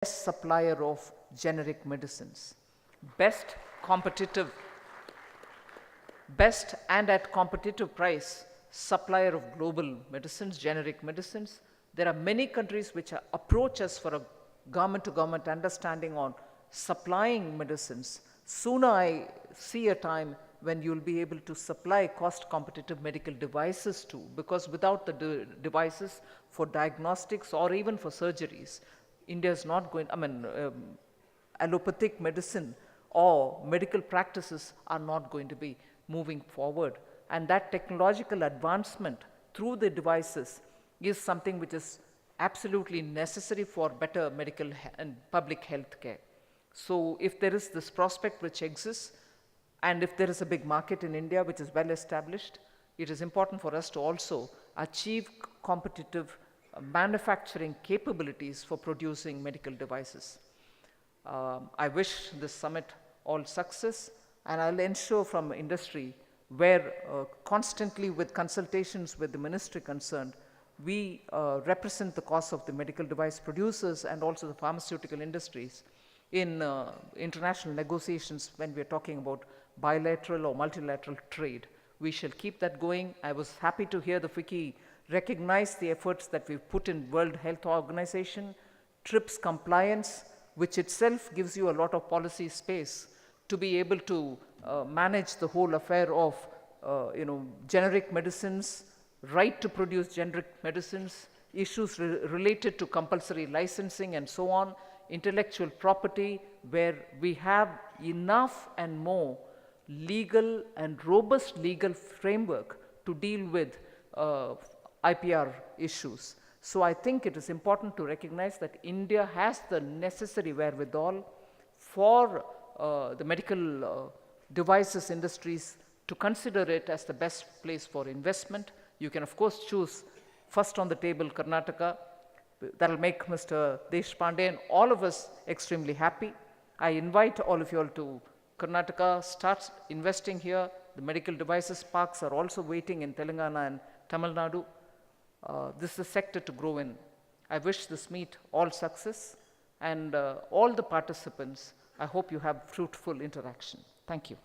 best supplier of generic medicines, best and at competitive price supplier of global medicines, generic medicines. There are many countries which approach us for a government-to-government understanding on supplying medicines. Sooner I see a time when you'll be able to supply cost-competitive medical devices too, because without the devices for diagnostics or even for surgeries, India is not going, allopathic medicine or medical practices are not going to be moving forward. And that technological advancement through the devices is something which is absolutely necessary for better medical and public health care. So if there is this prospect which exists, and if there is a big market in India which is well established, it is important for us to also achieve competitive manufacturing capabilities for producing medical devices. I wish this summit all success, and I'll ensure from industry where constantly with consultations with the ministry concerned, we represent the cause of the medical device producers and also the pharmaceutical industries in international negotiations when we're talking about bilateral or multilateral trade. We shall keep that going. I was happy to hear the FICCI recognize the efforts that we've put in World Health Organization, TRIPS compliance, which itself gives you a lot of policy space to be able to manage the whole affair of generic medicines, right to produce generic medicines, issues related to compulsory licensing and so on, intellectual property, where we have enough and more legal and robust legal framework to deal with IPR issues. So I think it is important to recognize that India has the necessary wherewithal for the medical devices industries to consider it as the best place for investment. You can of course choose first on the table Karnataka. That will make Mr. Deshpande and all of us extremely happy. I invite all of you all to Karnataka, start investing here. The medical devices parks are also waiting in Telangana and Tamil Nadu. This is a sector to grow in. I wish this meet all success, and all the participants, I hope you have fruitful interaction. Thank you.